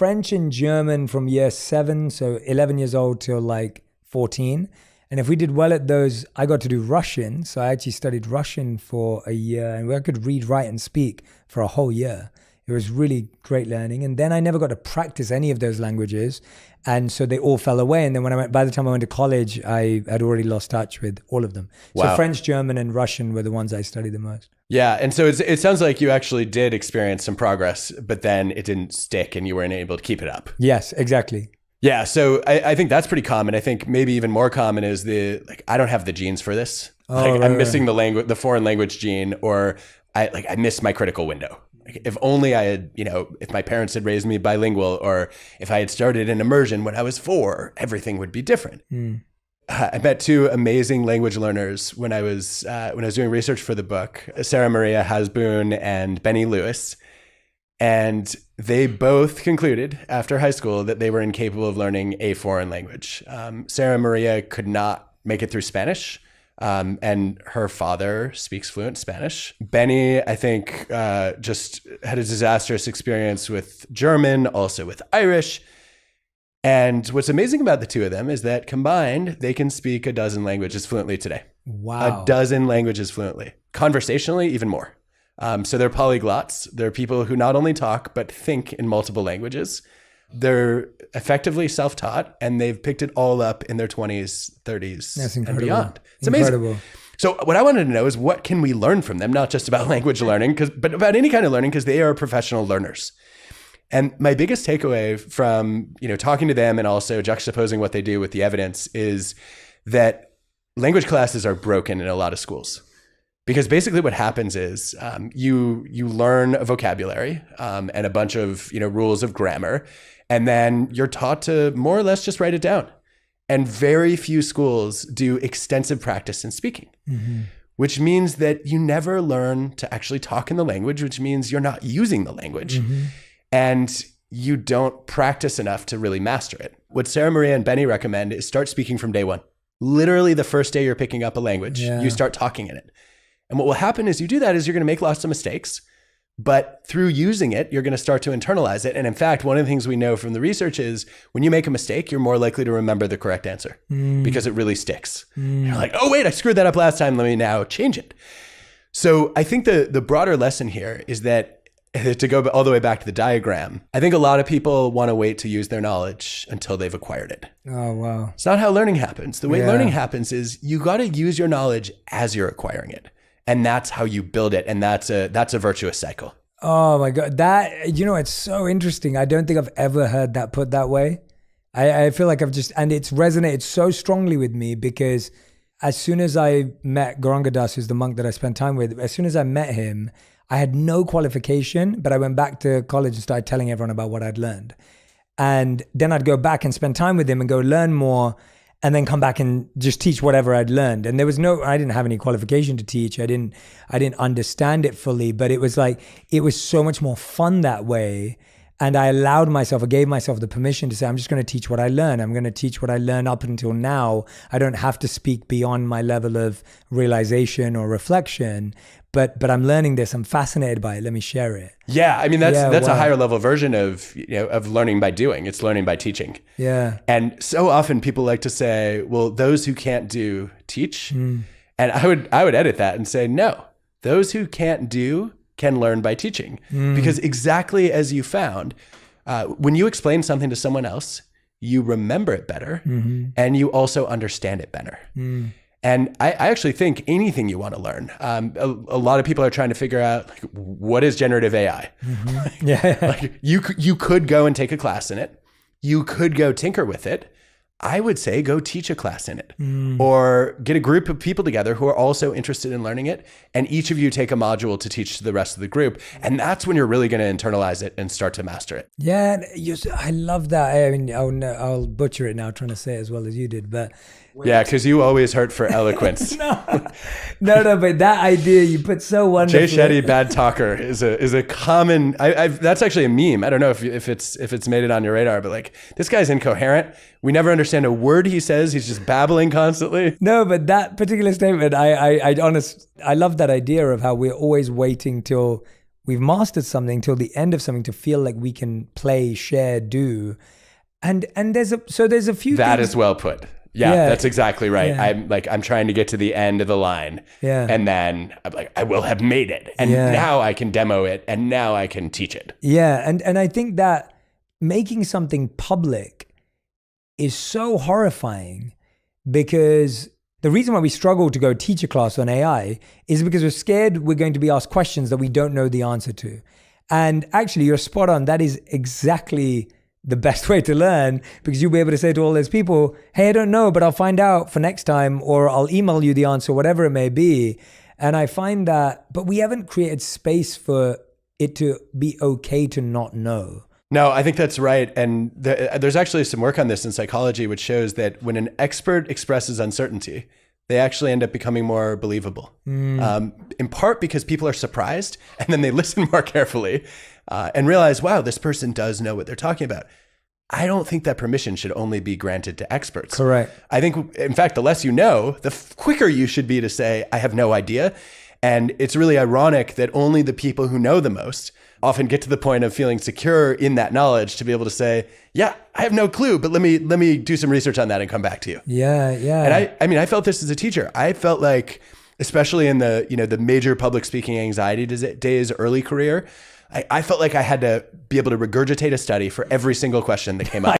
French and German from year 7, so 11 years old till like 14. And if we did well at those, I got to do Russian. So I actually studied Russian for a year, and I could read, write, and speak for a whole year. It was really great learning. And then I never got to practice any of those languages. And so they all fell away. And then by the time I went to college, I had already lost touch with all of them. Wow. So French, German, and Russian were the ones I studied the most. Yeah. And so it sounds like you actually did experience some progress, but then it didn't stick and you weren't able to keep it up. Yes, exactly. Yeah. So I think that's pretty common. I think maybe even more common is I don't have the genes for this. I'm missing the foreign language gene, or I miss my critical window. If only I had, if my parents had raised me bilingual, or if I had started in immersion when I was 4, everything would be different. I met 2 amazing language learners when I was doing research for the book, Sarah Maria Hasboon and Benny Lewis. And they both concluded after high school that they were incapable of learning a foreign language. Sarah Maria could not make it through Spanish. And her father speaks fluent Spanish. Benny, I think, just had a disastrous experience with German, also with Irish. And what's amazing about the 2 of them is that combined, they can speak a dozen languages fluently today. Wow. A dozen languages fluently. Conversationally, even more. So they're polyglots. They're people who not only talk, but think in multiple languages. They're effectively self-taught, and they've picked it all up in their 20s, 30s, and beyond. It's incredible. Amazing. So what I wanted to know is, what can we learn from them? Not just about language learning, but about any kind of learning, because they are professional learners. And my biggest takeaway from talking to them and also juxtaposing what they do with the evidence is that language classes are broken in a lot of schools. Because basically what happens is you learn a vocabulary and a bunch of rules of grammar, and then you're taught to more or less just write it down. And very few schools do extensive practice in speaking, which means that you never learn to actually talk in the language, which means you're not using the language. And you don't practice enough to really master it. What Sarah Maria and Benny recommend is start speaking from day one. Literally the first day you're picking up a language, you start talking in it. And what will happen is you do that is you're going to make lots of mistakes, but through using it, you're going to start to internalize it. And in fact, one of the things we know from the research is when you make a mistake, you're more likely to remember the correct answer because it really sticks. You're like, oh, wait, I screwed that up last time. Let me now change it. So I think the broader lesson here is that, to go all the way back to the diagram, I think a lot of people want to wait to use their knowledge until they've acquired it. Oh, wow. It's not how learning happens. The way learning happens is you got to use your knowledge as you're acquiring it. And that's how you build it. And that's a virtuous cycle. Oh my God. That, it's so interesting. I don't think I've ever heard that put that way. I feel like and it's resonated so strongly with me, because as soon as I met Gauranga, who's the monk that I spent time with, as soon as I met him, I had no qualification, but I went back to college and started telling everyone about what I'd learned. And then I'd go back and spend time with him and go learn more, and then come back and just teach whatever I'd learned. And I didn't have any qualification to teach. I didn't understand it fully, but it was so much more fun that way. And I gave myself the permission to say, I'm just going to teach what I learn. I'm going to teach what I learned up until now. I don't have to speak beyond my level of realization or reflection, but I'm learning this. I'm fascinated by it. Let me share it. Yeah. I mean, that's a higher level version of learning by doing. It's learning by teaching. Yeah. And so often people like to say, well, those who can't do, teach. And I would edit that and say, no, those who can't do can learn by teaching. Because exactly as you found, when you explain something to someone else, you remember it better and you also understand it better. And I actually think anything you want to learn, a lot of people are trying to figure out what is generative AI. You could go and take a class in it. You could go tinker with it. I would say go teach a class in it, or get a group of people together who are also interested in learning it, and each of you take a module to teach to the rest of the group. And that's when you're really going to internalize it and start to master it. Yeah, I love that. I mean, I'll butcher it now trying to say it as well as you did, but yeah, because you always hurt for eloquence. no, but that idea you put so wonderfully. Jay Shetty, bad talker, is a common. That's actually a meme. I don't know if it's made it on your radar, but this guy's incoherent. We never understand a word he says. He's just babbling constantly. No, but that particular statement, I love that idea of how we're always waiting till we've mastered something till the end of something to feel like we can play, share, do. And there's a few That things. is well put. Yeah, Yeah. that's exactly right. Yeah. I'm trying to get to the end of the line. Yeah. And then I'm like, I will have made it. And Yeah. now I can demo it. And now I can teach it. Yeah. And I think that making something public is so horrifying, because the reason why we struggle to go teach a class on AI is because we're scared we're going to be asked questions that we don't know the answer to. And actually, you're spot on. That is exactly the best way to learn, because you'll be able to say to all those people, hey, I don't know, but I'll find out for next time, or I'll email you the answer, whatever it may be. And I find that, but we haven't created space for it to be okay to not know. No, I think that's right. And there's actually some work on this in psychology, which shows that when an expert expresses uncertainty, they actually end up becoming more believable. In part because people are surprised, and then they listen more carefully and realize, wow, this person does know what they're talking about. I don't think that permission should only be granted to experts. Correct. I think, in fact, the less you know, the quicker you should be to say, I have no idea. And it's really ironic that only the people who know the most often get to the point of feeling secure in that knowledge to be able to say, yeah, I have no clue, but let me do some research on that and come back to you. Yeah, yeah. And I mean, I felt this as a teacher. I felt like, especially in the major public speaking anxiety days, early career, I felt like I had to be able to regurgitate a study for every single question that came up.